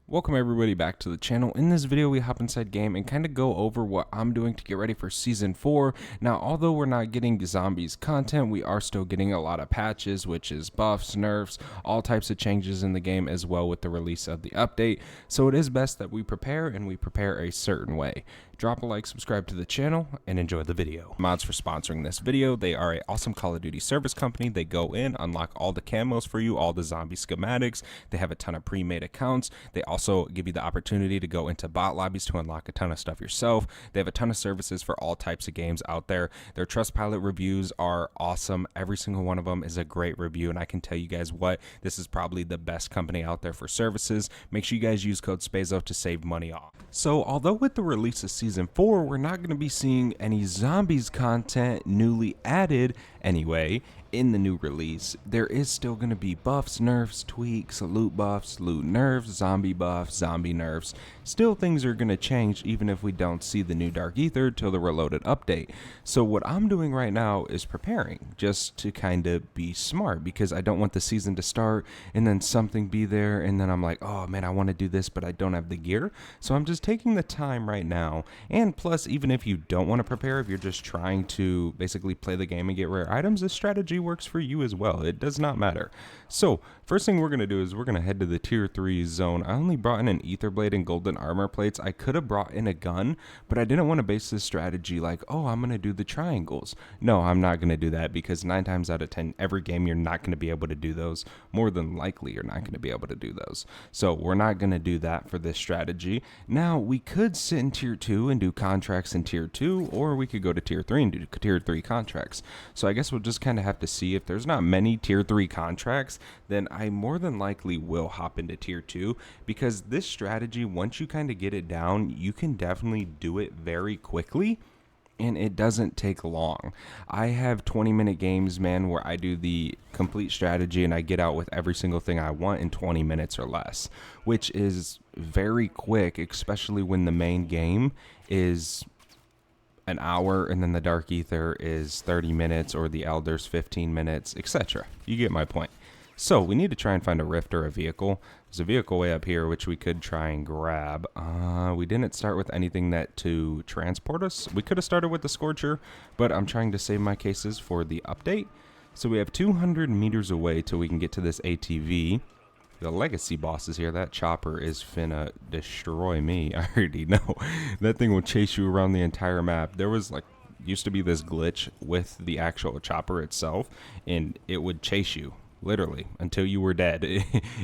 Welcome everybody back to the channel. In this video we hop inside game and kind of go over what I'm doing to get ready for season 4. Now although we're not getting zombies content, we are still getting a lot of patches, which is buffs, nerfs, all types of changes in the game as well with the release of the update. So it is best that we prepare, and we prepare a certain way. Drop a like, subscribe to the channel, and enjoy the video. Mods for sponsoring this video. They are an awesome Call of Duty service company. They go in, unlock all the camos for you, all the zombie schematics. They have a ton of pre-made accounts. They also give you the opportunity to go into bot lobbies to unlock a ton of stuff yourself. They have a ton of services for all types of games out there. Their Trustpilot reviews are awesome. Every single one of them is a great review, and I can tell you guys what, this is probably the best company out there for services. Make sure you guys use code Spazo to save money off. So although with the release of season 4, we're not going to be seeing any zombies content newly added anyway in the new release, there is still going to be buffs, nerfs, tweaks, loot buffs, loot nerfs, zombie buffs, zombie nerfs. Still things are going to change even if we don't see the new Dark Aether till the Reloaded update. So what I'm doing right now is preparing just to kind of be smart, because I don't want the season to start and then something be there and then I'm like, oh man, I want to do this but I don't have the gear. So I'm just taking the time right now. And plus, even if you don't want to prepare, if you're just trying to basically play the game and get rare items, this strategy works for you as well. It does not matter. So first thing we're going to do is we're going to head to the tier 3 zone. I only brought in an Aether blade and golden armor plates. I could have brought in a gun, but I didn't want to base this strategy like, oh, I'm going to do the triangles. No, I'm not going to do that, because 9 times out of 10 every game you're not going to be able to do those. More than likely you're not going to be able to do those. So we're not going to do that for this strategy. Now we could sit in tier 2 and do contracts in tier 2, or we could go to tier 3 and do tier 3 contracts. So I guess we'll just kind of have to see. If there's not many tier 3 contracts, then I more than likely will hop into tier 2, because this strategy, once you kind of get it down, you can definitely do it very quickly and it doesn't take long. I have 20-minute games, man, where I do the complete strategy and I get out with every single thing I want in 20 minutes or less, which is very quick, especially when the main game is an hour and then the Dark Aether is 30 minutes or the Elders 15 minutes, etc. You get my point. So we need to try and find a rift or a vehicle. There's a vehicle way up here which we could try and grab. We didn't start with anything that to transport us. We could have started with the Scorcher, but I'm trying to save my cases for the update. So we have 200 meters away till we can get to this ATV. The legacy boss is here. That chopper is finna destroy me. I already know. That thing will chase you around the entire map. There was used to be this glitch with the actual chopper itself, and it would chase you literally until you were dead.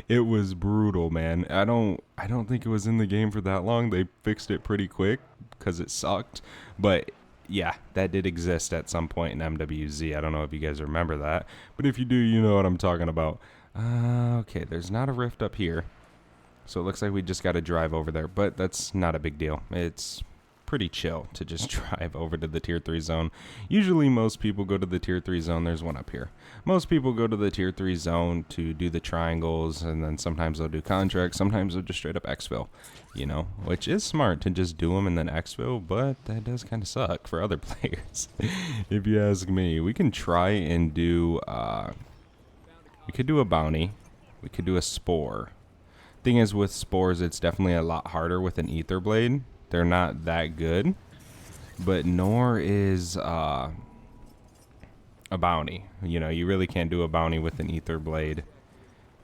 It was brutal, man. I don't think it was in the game for that long. They fixed it pretty quick because it sucked. But yeah, that did exist at some point in MWZ. I don't know if you guys remember that, but if you do, you know what I'm talking about. Okay, there's not a rift up here, so it looks like we just got to drive over there, but that's not a big deal. It's pretty chill to just drive over to the tier 3 zone. Usually most people go to the tier 3 zone. There's one up here. Most people go to the tier 3 zone to do the triangles, and then sometimes they'll do contracts, sometimes they'll just straight up exfil, you know, which is smart to just do them and then exfil, but that does kind of suck for other players if you ask me. We can try and do we could do a bounty. We could do a spore. Thing is, with spores, it's definitely a lot harder with an Aether blade. They're not that good, but nor is a bounty. You know, you really can't do a bounty with an Aether blade.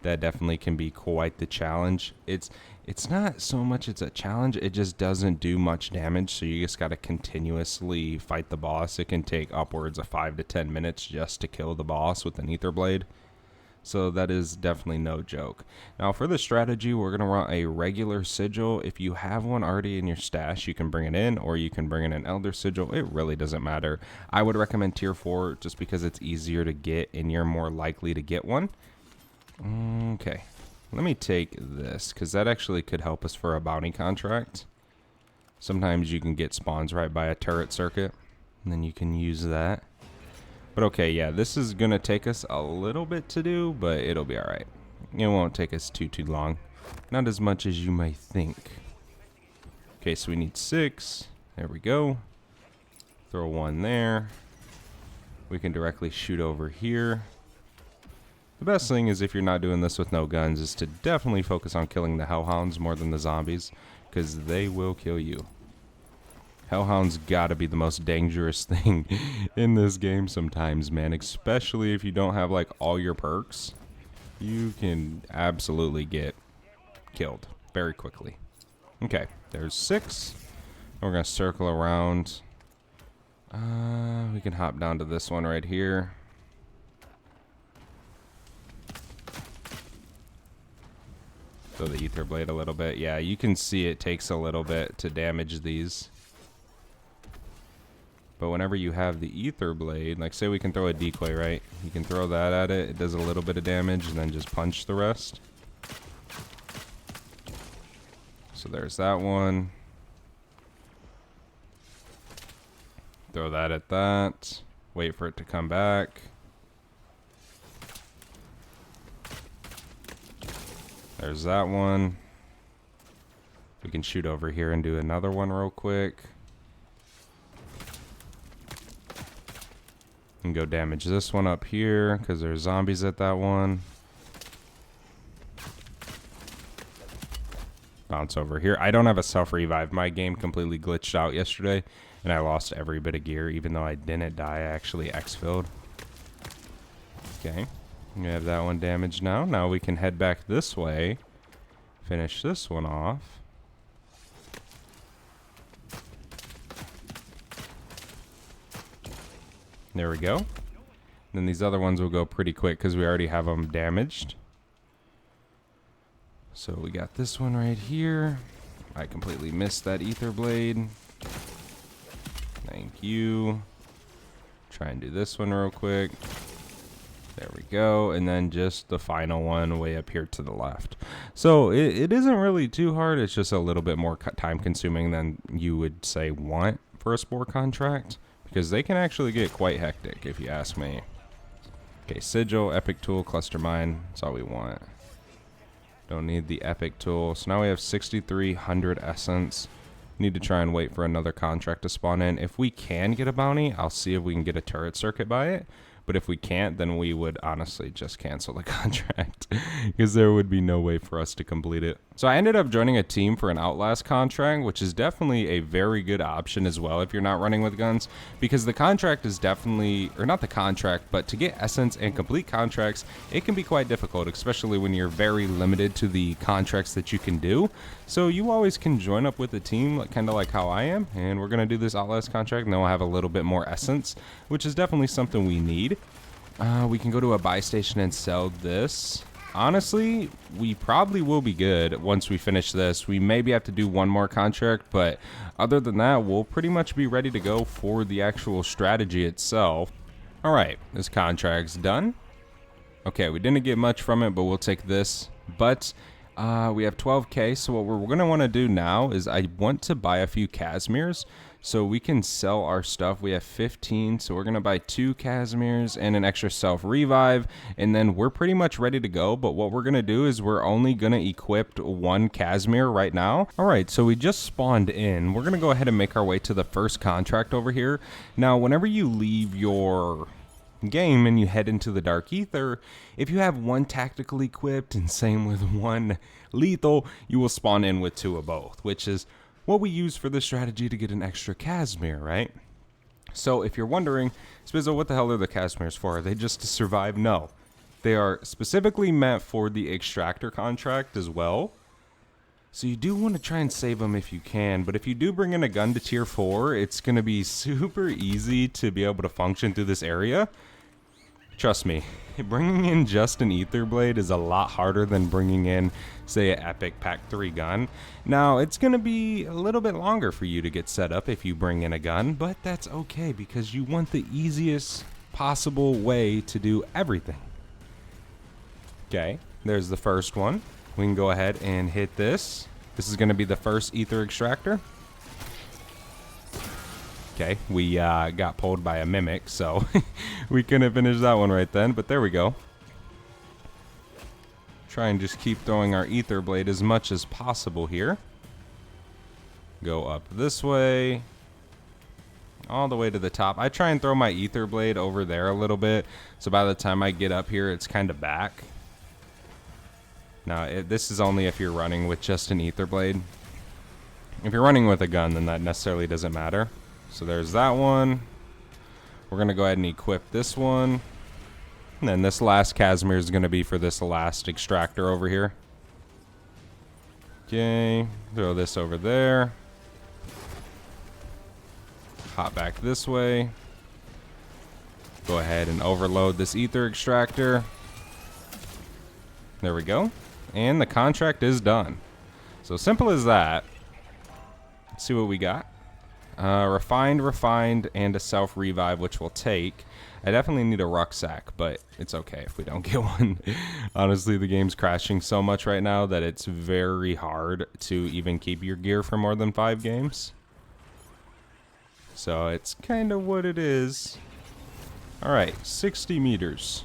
That definitely can be quite the challenge. It's not so much it's a challenge, it just doesn't do much damage, so you just got to continuously fight the boss. It can take upwards of 5 to 10 minutes just to kill the boss with an Aether blade. So that is definitely no joke. Now for the strategy, we're going to run a regular sigil. If you have one already in your stash, you can bring it in, or you can bring in an elder sigil. It really doesn't matter. I would recommend tier 4 just because it's easier to get and you're more likely to get one. Okay, let me take this, because that actually could help us for a bounty contract. Sometimes you can get spawns right by a turret circuit, and then you can use that. But okay, yeah, this is going to take us a little bit to do, but it'll be alright. It won't take us too long. Not as much as you might think. Okay, so we need 6. There we go. Throw one there. We can directly shoot over here. The best thing is, if you're not doing this with no guns, is to definitely focus on killing the hellhounds more than the zombies, because they will kill you. Hellhounds gotta be the most dangerous thing in this game sometimes, man. Especially if you don't have like all your perks. You can absolutely get killed very quickly. Okay, there's 6. We're gonna circle around. We can hop down to this one right here. Throw the ether blade a little bit. Yeah, you can see it takes a little bit to damage these. But whenever you have the ether blade, like say we can throw a decoy, right? You can throw that at it. It does a little bit of damage and then just punch the rest. So there's that one. Throw that at that. Wait for it to come back. There's that one. We can shoot over here and do another one real quick. And go damage this one up here because there's zombies at that one. Bounce over here. I don't have a self-revive. My game completely glitched out yesterday and I lost every bit of gear. Even though I didn't die, I actually X-filled. Okay. We have that one damaged now. Now we can head back this way. Finish this one off. There we go. Then these other ones will go pretty quick because we already have them damaged. So we got this one right here. I completely missed that ether blade. Thank you. Try and do this one real quick. There we go. And then just the final one way up here to the left. So it isn't really too hard. It's just a little bit more time consuming than you would say want for a Spore contract, because they can actually get quite hectic if you ask me. Okay, sigil, epic tool, cluster mine. That's all we want. Don't need the epic tool. So now we have 6,300 essence. Need to try and wait for another contract to spawn in. If we can get a bounty, I'll see if we can get a turret circuit by it. But if we can't, then we would honestly just cancel the contract because there would be no way for us to complete it. So I ended up joining a team for an Outlast contract, which is definitely a very good option as well if you're not running with guns, because the contract is definitely, or not the contract, but to get essence and complete contracts, it can be quite difficult, especially when you're very limited to the contracts that you can do. So you always can join up with a team, kind of like how I am, and we're going to do this Outlast contract, and then we'll have a little bit more essence, which is definitely something we need. We can go to a buy station and sell this. Honestly, we probably will be good once we finish this. We maybe have to do one more contract, but other than that, we'll pretty much be ready to go for the actual strategy itself. All right, this contract's done. Okay, we didn't get much from it, but we'll take this. But we have 12K, so what we're going to want to do now is I want to buy a few Casimirs so we can sell our stuff. We have 15, so we're going to buy 2 Casimirs and an extra self-revive, and then we're pretty much ready to go. But what we're going to do is we're only going to equip 1 Casimir right now. All right, so we just spawned in. We're going to go ahead and make our way to the first contract over here. Now, whenever you leave your game and you head into the Dark Aether, if you have 1 tactical equipped and same with 1 lethal, you will spawn in with 2 of both, which is what we use for the strategy to get an extra Casimir, right? So if you're wondering, Spazo, what the hell are the Casimirs for? Are they just to survive? No. They are specifically meant for the extractor contract as well. So you do want to try and save them if you can, but if you do bring in a gun to tier 4, it's going to be super easy to be able to function through this area. Trust me, bringing in just an ether blade is a lot harder than bringing in, say, an epic pack 3 gun. Now, it's going to be a little bit longer for you to get set up if you bring in a gun, but that's okay because you want the easiest possible way to do everything. Okay, there's the first one. We can go ahead and hit this. This is going to be the first ether extractor. Okay, we got pulled by a mimic, so we couldn't finish that one right then, but there we go. Try and just keep throwing our ether blade as much as possible here. Go up this way. all the way to the top. I try and throw my Aether blade over there a little bit, so by the time I get up here, it's kind of back. Now, this is only if you're running with just an Aether blade. If you're running with a gun, then that necessarily doesn't matter. So there's that one. We're going to go ahead and equip this one. And then this last Casimir is going to be for this last extractor over here. Okay, throw this over there. Hop back this way. Go ahead and overload this Aether extractor. There we go. And the contract is done. So simple as that. Let's see what we got. Refined, and a self-revive, which we'll take. I definitely need a rucksack, but it's okay if we don't get one. Honestly, the game's crashing so much right now that it's very hard to even keep your gear for more than 5 games. So it's kind of what it is. Alright, 60 meters.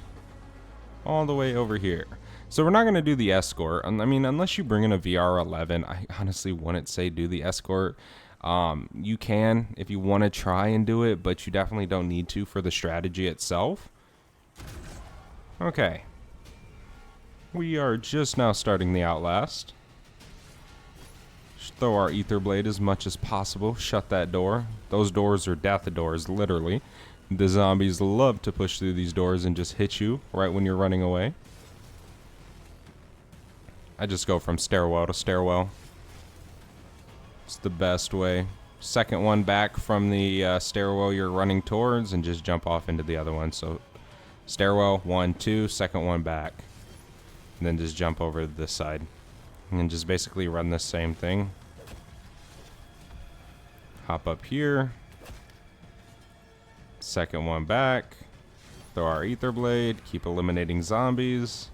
All the way over here. So we're not going to do the escort. I mean, unless you bring in a VR11, I honestly wouldn't say do the escort. You can if you want to try and do it, but you definitely don't need to for the strategy itself. Okay. We are just now starting the Outlast. Just throw our Aether blade as much as possible. Shut that door. Those doors are death doors, literally. The zombies love to push through these doors and just hit you right when you're running away. I just go from stairwell to stairwell. It's the best way. Second one back from the stairwell you're running towards and just jump off into the other one. So stairwell, 1, 2, second one back. And then just jump over to this side. And then just basically run the same thing. Hop up here. Second one back. Throw our Aether blade. Keep eliminating zombies,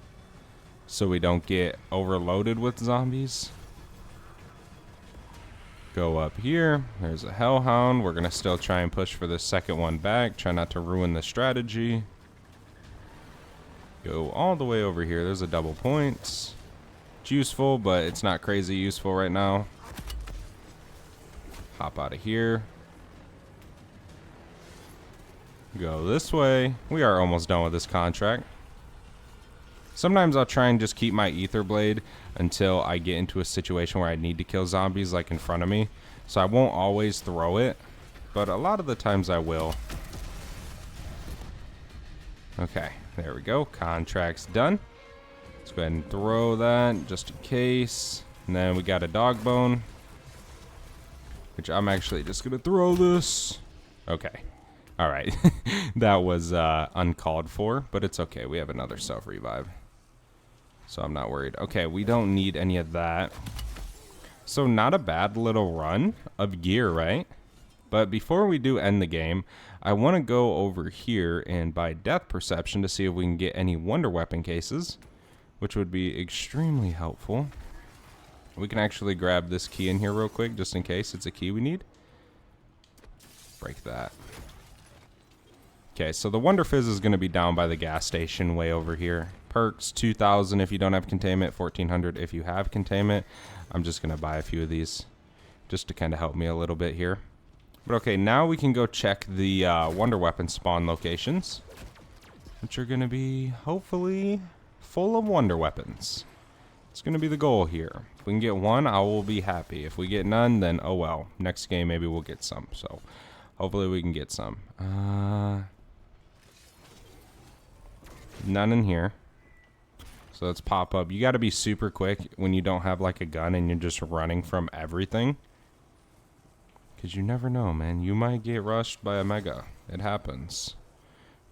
so we don't get overloaded with zombies. Go up here. There's a Hellhound. We're going to still try and push for the second one back. Try not to ruin the strategy. Go all the way over here. There's a double points. It's useful, but it's not crazy useful right now. Hop out of here. Go this way. We are almost done with this contract. Sometimes I'll try and just keep my Aether blade until I get into a situation where I need to kill zombies like in front of me. So I won't always throw it, but a lot of the times I will. Okay, there we go. Contract's done. Let's go ahead and throw that just in case. And then we got a dog bone, which I'm actually just going to throw this. Okay. All right. That was uncalled for, but it's okay. We have another self-revive, so I'm not worried. Okay, we don't need any of that. So not a bad little run of gear, right? But before we do end the game, I want to go over here and buy Death Perception to see if we can get any Wonder Weapon cases, which would be extremely helpful. We can actually grab this key in here real quick, just in case it's a key we need. Break that. Okay, so the Wonder Fizz is going to be down by the gas station way over here. Perks, 2,000 if you don't have containment, 1,400 if you have containment. I'm just going to buy a few of these just to kind of help me a little bit here. But okay, now we can go check the Wonder Weapon spawn locations, which are going to be hopefully full of Wonder Weapons. It's going to be the goal here. If we can get one, I will be happy. If we get none, then oh well. Next game, maybe we'll get some. So hopefully we can get some. None in here. So let's pop up. You got to be super quick when you don't have like a gun and you're just running from everything. Because you never know, man. You might get rushed by a mega. It happens.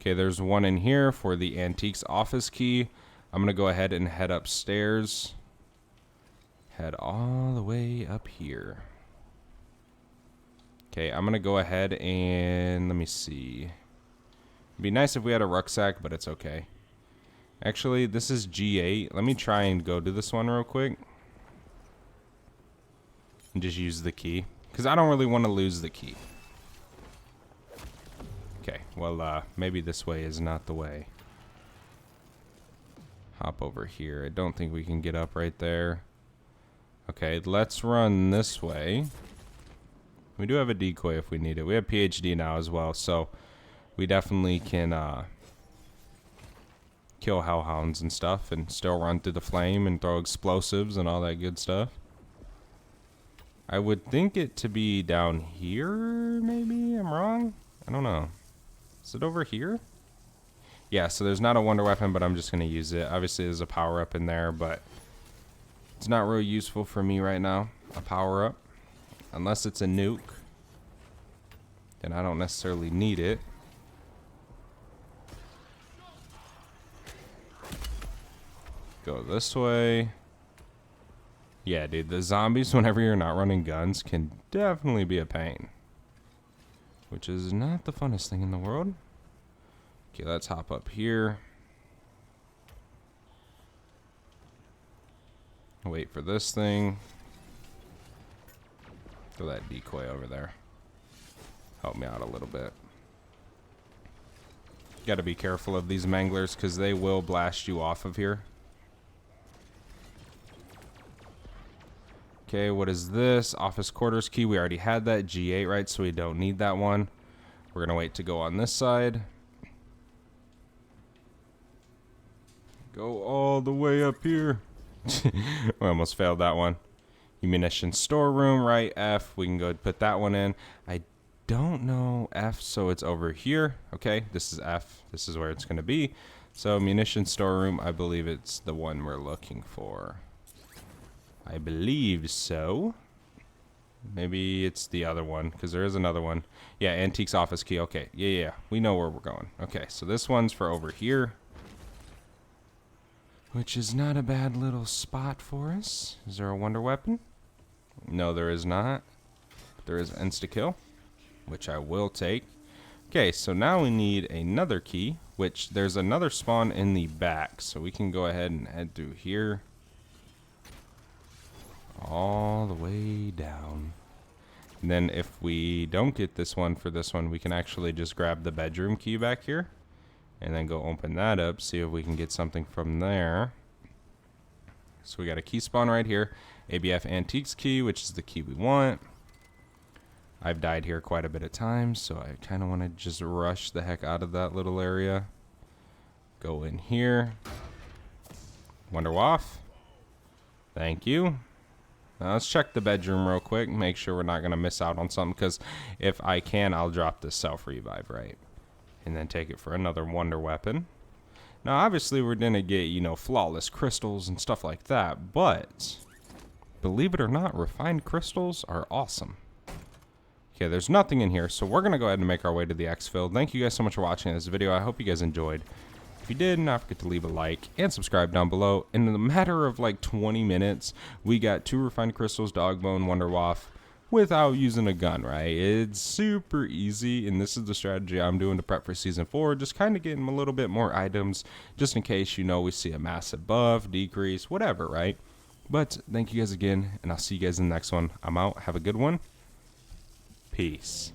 Okay, there's one in here for the Antiques office key. I'm going to go ahead and head upstairs. Head all the way up here. Okay, I'm going to go ahead and let me see. It'd be nice if we had a rucksack, but it's okay. Actually, this is G8. Let me try and go to this one real quick. And just use the key. Because I don't really want to lose the key. Okay, well, maybe this way is not the way. Hop over here. I don't think we can get up right there. Okay, let's run this way. We do have a decoy if we need it. We have PhD now as well, so we definitely can kill hellhounds and stuff and still run through the flame and throw explosives and all that good stuff. I would think it to be down here, maybe? I'm wrong? I don't know. Is it over here? Yeah, so there's not a wonder weapon, but I'm just going to use it. Obviously, there's a power-up in there, but it's not real useful for me right now, a power-up. Unless it's a nuke, then I don't necessarily need it. Go this way. Yeah, dude, the zombies, whenever you're not running guns, can definitely be a pain. Which is not the funnest thing in the world. Okay, let's hop up here. Wait for this thing. Throw that decoy over there. Help me out a little bit. Gotta be careful of these manglers because they will blast you off of here. Okay, what is this? Office quarters key. We already had that. G8, right? So we don't need that one. We're going to wait to go on this side. Go all the way up here. We almost failed that one. Munition storeroom, right? F. We can go put that one in. I don't know F, so it's over here. Okay, this is F. This is where it's going to be. So munition storeroom, I believe it's the one we're looking for. I believe so. Maybe it's the other one, because there is another one. Yeah, antiques office key. Okay, yeah. We know where we're going. Okay, so this one's for over here. Which is not a bad little spot for us. Is there a wonder weapon? No, there is not. There is insta-kill, which I will take. Okay, so now we need another key, which there's another spawn in the back. So we can go ahead and head through here. All the way down. And then if we don't get this one for this one, we can actually just grab the bedroom key back here and then go open that up, see if we can get something from there. So we got a key spawn right here, ABF antiques key, which is the key we want. I've died here quite a bit of times, so I kind of want to just rush the heck out of that little area. Go in here. Wonder waff. Thank you. Now let's check the bedroom real quick, make sure we're not going to miss out on something, because if I can, I'll drop this self-revive, right? And then take it for another wonder weapon. Now, obviously, we're going to get, you know, flawless crystals and stuff like that, but believe it or not, refined crystals are awesome. Okay, there's nothing in here, so we're going to go ahead and make our way to the exfil. Thank you guys so much for watching this video. I hope you guys enjoyed. If you did, don't forget to leave a like and subscribe down below. In a matter of like 20 minutes, we got 2 refined crystals, dog bone, wonder waff, without using a gun, right? It's super easy, and this is the strategy I'm doing to prep for Season 4. Just kind of getting a little bit more items, just in case, you know, we see a massive buff, decrease, whatever, right? But thank you guys again, and I'll see you guys in the next one. I'm out. Have a good one. Peace.